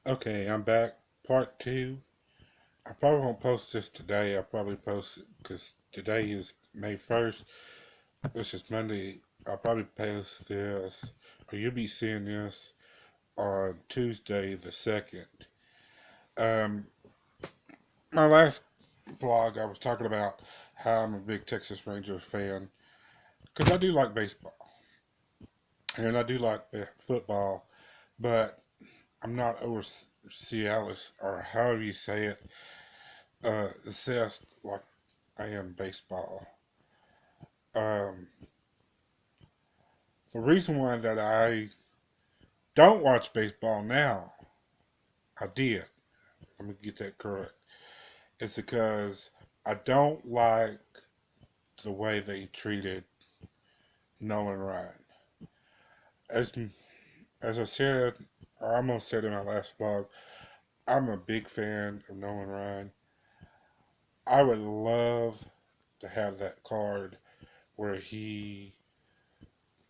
Okay, I'm back. Part two. I probably won't post this today. I'll probably post it because today is May 1st, which is Monday. I'll probably post this, or you'll be seeing this on Tuesday the 2nd. Um, my last vlog, I was talking about how I'm a big Texas Rangers fan because I do like baseball and I do like football, but I'm not over Cialis or however you say it, obsessed like I am baseball. Um, the reason why that I don't watch baseball now, I did. Let me get that correct. It's because I don't like the way they treated Nolan Ryan. As as I said, or I almost said in my last vlog, I'm a big fan of Nolan Ryan. I would love to have that card where he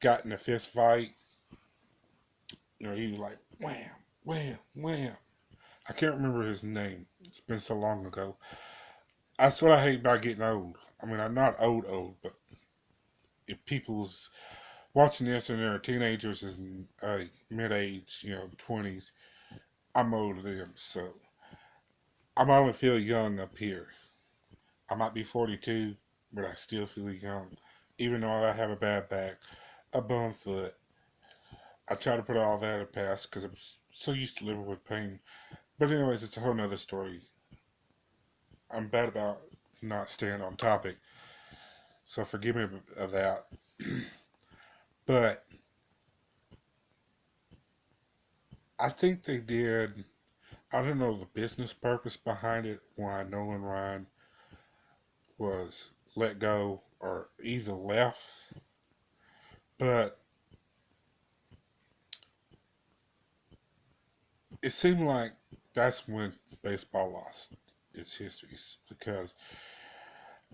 got in a fist fight. You know, he was like wham, wham, wham. I can't remember his name. It's been so long ago. That's what I hate about getting old. I mean, I'm not old, but if people's watching this and they're teenagers and mid-age, 20s, I'm older than them. So I only feel young up here. I might be 42, but I still feel young. Even though I have a bad back, a bum foot, I try to put all that in past because I'm so used to living with pain. But anyways, it's a whole nother story. I'm bad about not staying on topic. So forgive me of that. But I think they did. I don't know the business purpose behind it. Why Nolan Ryan was let go or either left, but it seemed like that's when baseball lost its histories. Because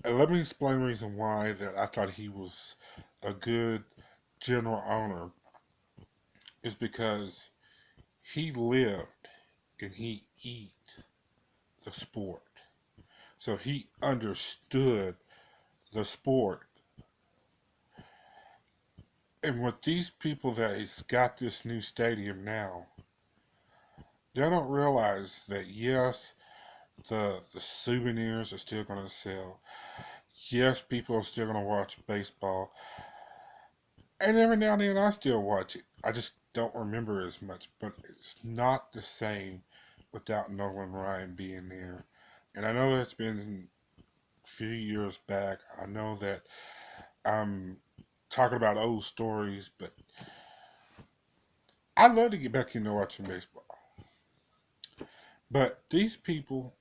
let me explain the reason why that I thought he was a good general owner is because he lived and he eat the sport. So he understood the sport. And with these people that has got this new stadium now, they don't realize that yes, the souvenirs are still going to sell. Yes, people are still going to watch baseball. And every now and then I still watch it. I just don't remember as much. But it's not the same without Nolan Ryan being there. And I know that's been a few years back. I know that I'm talking about old stories, but I'd love to get back into watching baseball. But these people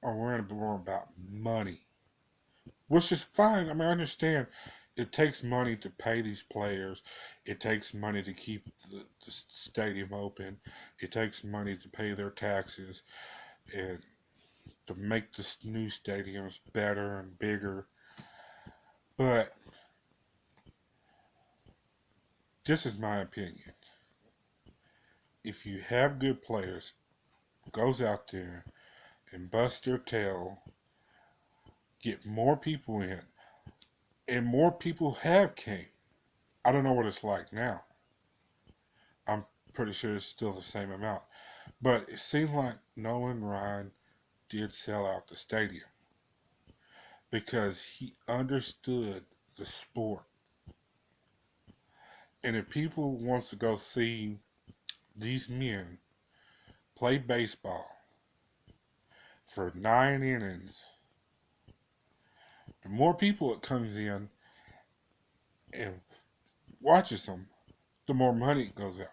are worrying more about money, which is fine. I mean, I understand it takes money to pay these players. It takes money to keep the stadium open. It takes money to pay their taxes and to make the new stadiums better and bigger. But this is my opinion. If you have good players, goes out there and bust their tail, get more people in, and more people have came. I don't know what it's like now. I'm pretty sure it's still the same amount. But it seemed like Nolan Ryan did sell out the stadium because he understood the sport. And if people wants to go see these men play baseball for 9 innings, the more people it comes in and watches them, the more money it goes out.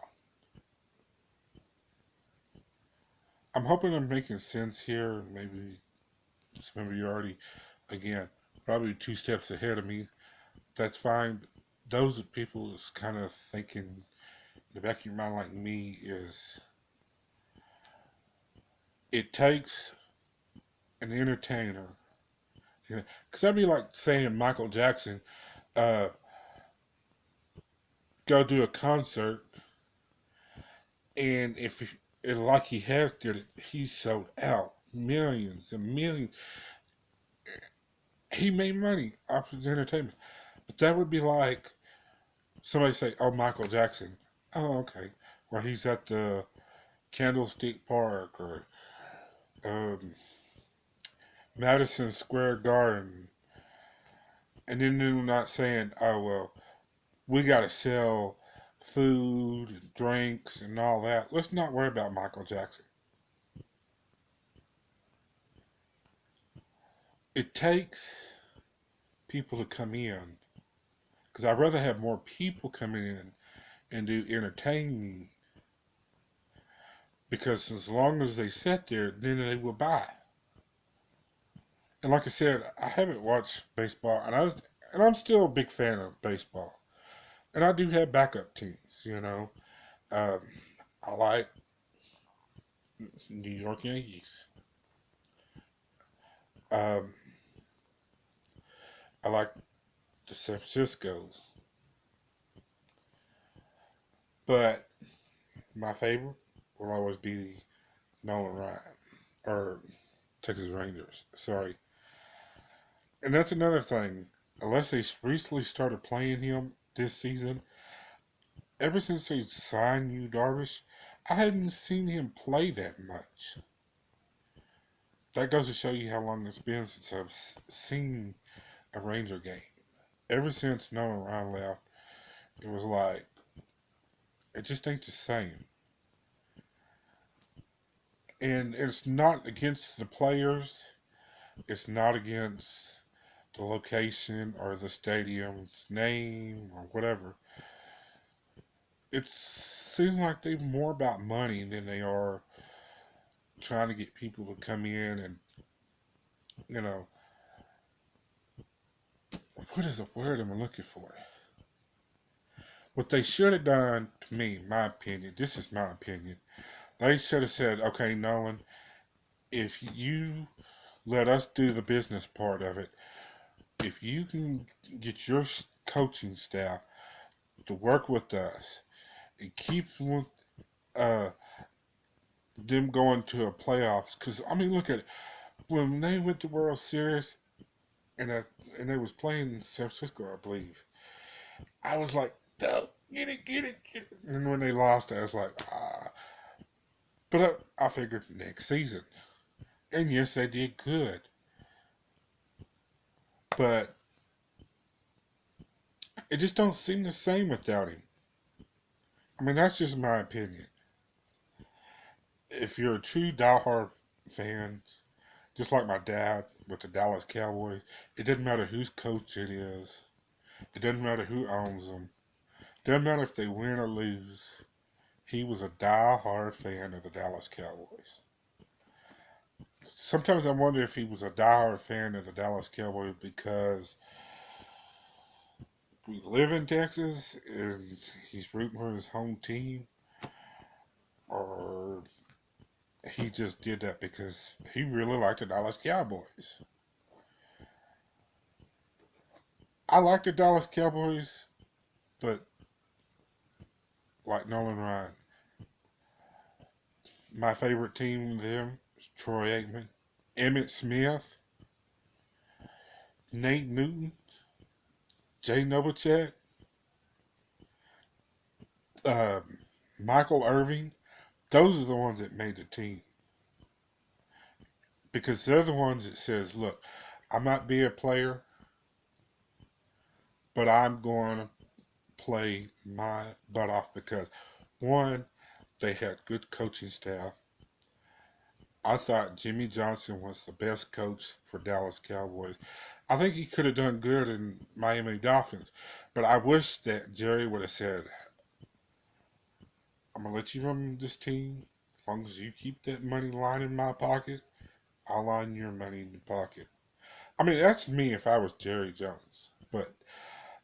I'm hoping I'm making sense here. Maybe some of you already, again, probably 2 steps ahead of me. That's fine. Those people is kind of thinking in the back of your mind like me is it takes an entertainer. Because that'd be like saying Michael Jackson, uh, go do a concert, and and like he has did it, he sold out millions and millions. He made money off his entertainment. But that would be like somebody say, "Oh, Michael Jackson." Oh, okay. Well, he's at the Candlestick Park or um, Madison Square Garden, and then they're not saying, "Oh, well, we got to sell food and drinks and all that." Let's not worry about Michael Jackson. It takes people to come in because I'd rather have more people come in and do entertaining because as long as they sit there, then they will buy. And like I said, I haven't watched baseball, and I'm still a big fan of baseball. And I do have backup teams, you know. Um, I like New York Yankees. Um, I like the San Francisco's, but my favorite will always be Nolan Ryan or Texas Rangers. Sorry, and that's another thing. Unless they recently started playing him this season, ever since they signed Yu Darvish, I hadn't seen him play that much. That goes to show you how long it's been since I've seen a Ranger game. Ever since Nolan Ryan left, it was like it just ain't the same. And it's not against the players. It's not against the location or the stadium's name or whatever. It seems like they're more about money than they are trying to get people to come in and, you know, what is the word I'm looking for? What they should have done, to me, my opinion, this is my opinion, they should have said, okay, Nolan, if you let us do the business part of it, if you can get your coaching staff to work with us and keep uh, them going to a playoffs, because I mean, look at it. When they went to World Series and and they was playing San Francisco, I believe, I was like, no, get it, get it, get it. And when they lost, I was like, ah. But I figured next season, and yes, they did good, but it just don't seem the same without him. I mean, that's just my opinion. If you're a true diehard fan, just like my dad with the Dallas Cowboys, it doesn't matter whose coach it is. It doesn't matter who owns them. It doesn't matter if they win or lose. He was a diehard fan of the Dallas Cowboys. Sometimes I wonder if he was a diehard fan of the Dallas Cowboys because we live in Texas and he's rooting for his home team, or he just did that because he really liked the Dallas Cowboys. I like the Dallas Cowboys, but like Nolan Ryan, my favorite team of them is Troy Aikman, Emmett Smith, Nate Newton, Jay Novacek, uh, Michael Irving. Those are the ones that made the team because they're the ones that says, "Look, I might be a player, but I'm going to play my butt off because one, they had good coaching staff. I thought Jimmy Johnson was the best coach for Dallas Cowboys. I think he could have done good in Miami Dolphins, but I wish that Jerry would have said, I'm going to let you run this team. As long as you keep that money line in my pocket, I'll line your money in your pocket. I mean, that's me if I was Jerry Jones. But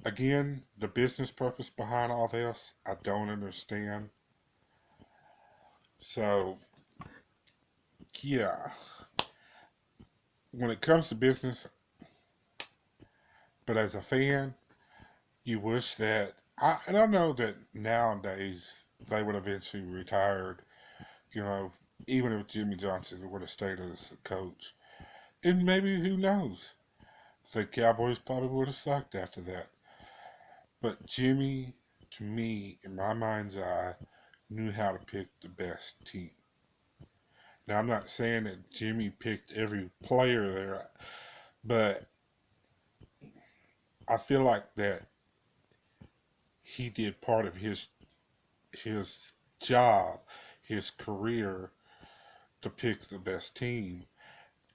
again, the business purpose behind all this, I don't understand. So, yeah, when it comes to business, but as a fan, you wish that, and I know that nowadays they would eventually retire, You know, even if Jimmy Johnson would have stayed as a coach, and maybe who knows, the Cowboys probably would have sucked after that. But Jimmy, to me, in my mind's eye, knew how to pick the best team. Now, I'm not saying that Jimmy picked every player there, but I feel like that he did part of his job, his career to pick the best team.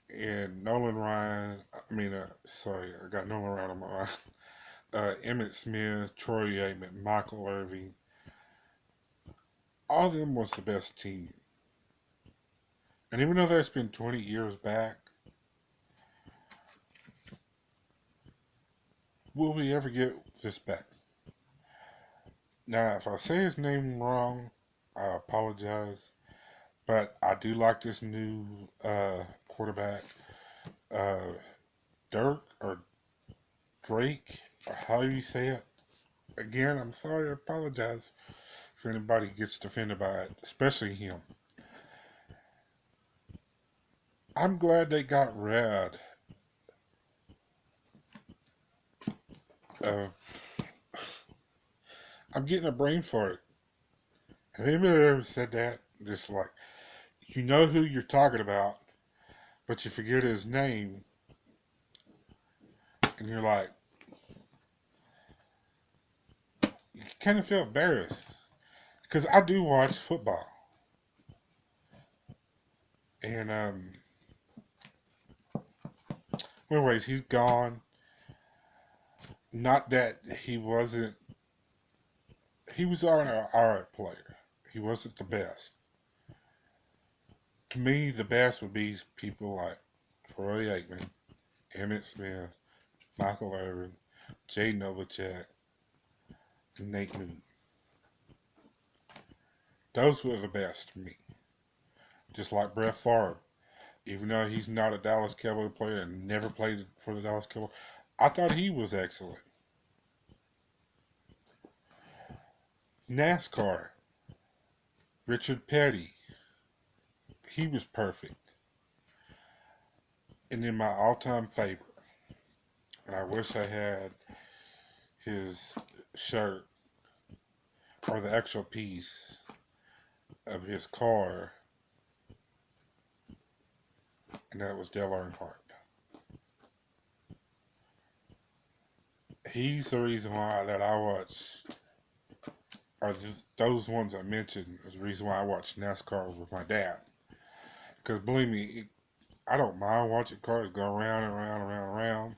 And Nolan Ryan, sorry, I got Nolan Ryan on my mind. Emmett Smith, Troy Aikman, Michael Irving, all of them was the best team. And even though that's been 20 years back, will we ever get this back? Now, if I say his name wrong, I apologize. But I do like this new quarterback, uh, Dirk or Drake, or how you say it. Again, I'm sorry, I apologize if anybody gets offended by it, especially him. I'm glad they got rid of. I'm getting a brain fart. Have anybody ever said that? Just like, you know who you're talking about, but you forget his name, and you're like, you kind of feel embarrassed. Because I do watch football. And, anyways, he's gone. Not that he was alright player. He wasn't the best. To me, the best would be people like Troy Aikman, Emmett Smith, Michael Irvin, Jay Novacek, and Nate Moon. Those were the best to me. Just like Brett Favre. Even though he's not a Dallas Cowboy player and never played for the Dallas Cowboys, I thought he was excellent. NASCAR, Richard Petty, he was perfect. And then my all-time favorite, and I wish I had his shirt or the actual piece of his car, and that was Dale Earnhardt. He's the reason why that I watched, or those ones I mentioned, is the reason why I watched NASCAR with my dad. Because believe me, I don't mind watching cars go around and around and around and around.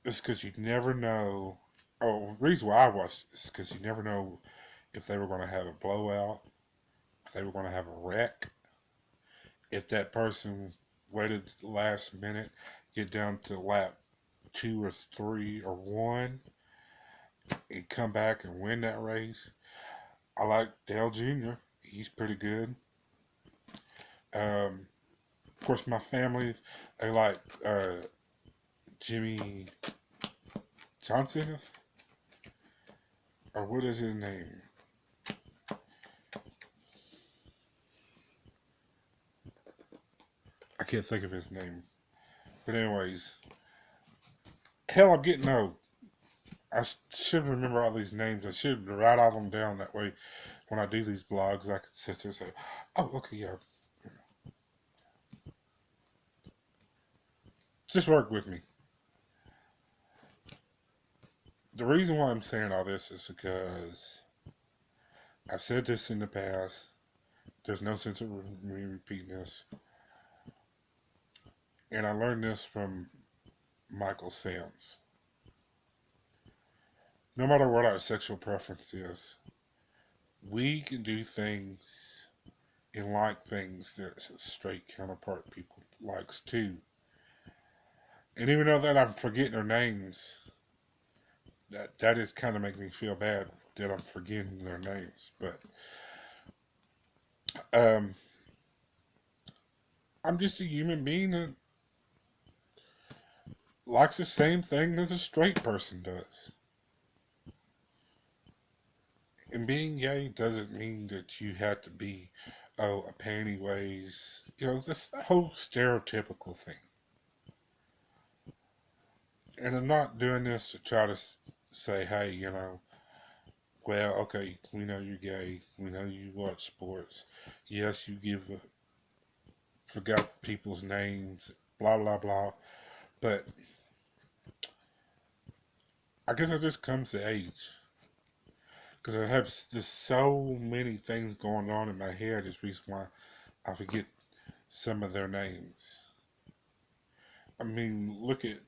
It's because you never know. Oh, the reason why I watched is because you never know if they were going to have a blowout, if they were going to have a wreck, if that person waited the last minute, get down to lap 2 or 3 or 1, and come back and win that race. I like Dale Jr. He's pretty good. Of course, my family, they like Jimmy Johnson, or what is his name? I can't think of his name. But anyways, hell, I'm getting old. I should remember all these names. I should write all them down. That way, when I do these blogs, I can sit there and say, "Oh, okay, yeah." Just work with me. The reason why I'm saying all this is because I've said this in the past. There's no sense of me repeating this. And I learned this from Michael Sam's. No matter what our sexual preference is, we can do things and like things that a straight counterpart people likes too. And even though that I'm forgetting their names, that is kind of making me feel bad that I'm forgetting their names. But um, I'm just a human being that likes the same thing as a straight person does. And being gay doesn't mean that you have to be oh, a panty weighs, this whole stereotypical thing. And I'm not doing this to try to say, hey, well, okay, we know you're gay. We know you watch sports. Yes, you forgot people's names, blah, blah, blah. But I guess it just comes to age. Because I have just so many things going on in my head. Is reason why I forget some of their names. I mean, look at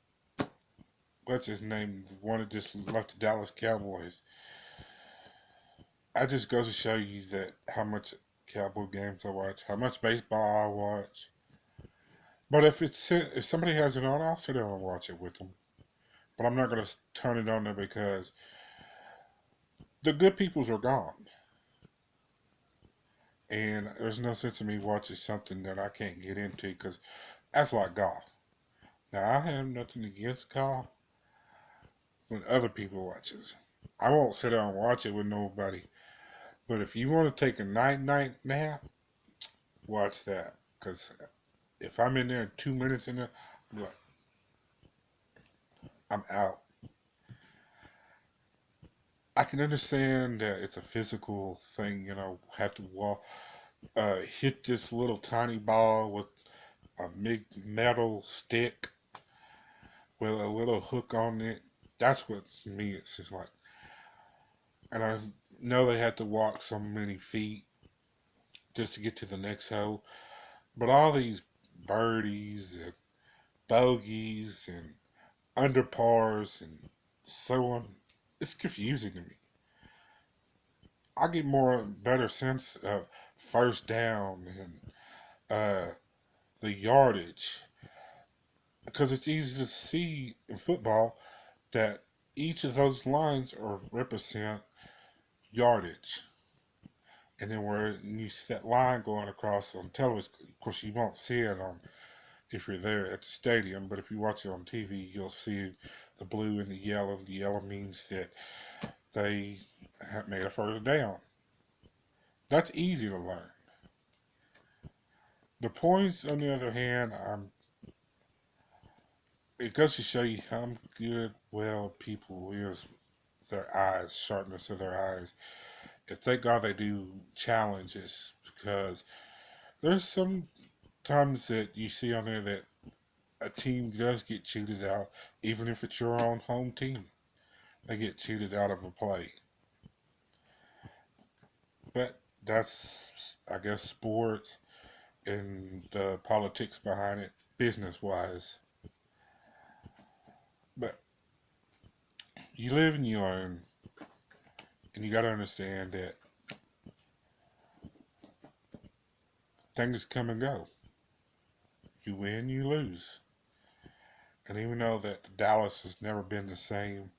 what's his name, the one that just left the Dallas Cowboys. I just goes to show you that how much Cowboy games I watch, how much baseball I watch. But if somebody has it on, I'll sit down and watch it with them. But I'm not gonna turn it on there because the good peoples are gone, and there's no sense in me watching something that I can't get into because that's like golf. Now I have nothing against golf when other people watches. I won't sit down and watch it with nobody. But if you want to take a night nap, watch that. Because if I'm in there 2 minutes in there, I'm like, I'm out. I can understand that it's a physical thing, have to hit this little tiny ball with a big metal stick with a little hook on it. That's what to me it's just like. And I know they had to walk so many feet just to get to the next hole. But all these birdies and bogeys and underpars and so on, it's confusing to me. I get more better sense of first down and the yardage because it's easy to see in football that each of those lines are represent yardage. And then where you see that line going across on television, of course you won't see it on if you're there at the stadium, but if you watch it on TV, you'll see the blue and the yellow. The yellow means that they have made a first down. That's easy to learn. The points, on the other hand, it goes to show you how good, well, people is their eyes, sharpness of their eyes. And thank God they do challenges because there's some times that you see on there that a team does get cheated out, even if it's your own home team. They get cheated out of a play. But that's, I guess, sports and the politics behind it, business wise. But you live and you learn, and you got to understand that things come and go. You win, you lose. And even though that Dallas has never been the same,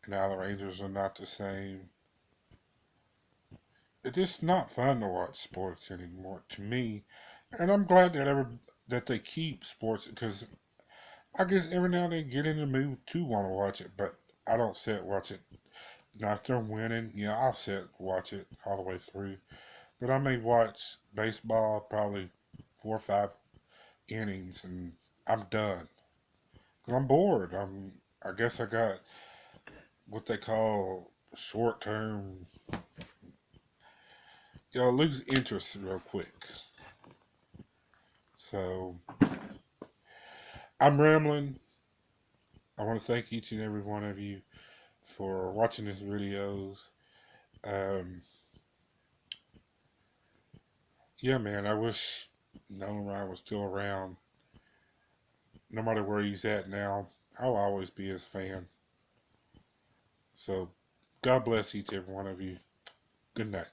and now the Rangers are not the same, it's just not fun to watch sports anymore to me. And I'm glad that they keep sports because I guess every now and then get in the mood to want to watch it, but I don't sit watch it. Now if they're winning, I'll sit watch it all the way through. But I may watch baseball probably 4 or 5 innings and I'm done. Cause I'm bored. I guess I got what they call short term. Lose interest real quick. So I'm rambling. I want to thank each and every one of you for watching these videos. Um, yeah, man, I wish Nolan Ryan was still around. No matter where he's at now, I'll always be his fan. So, God bless each and every one of you. Good night.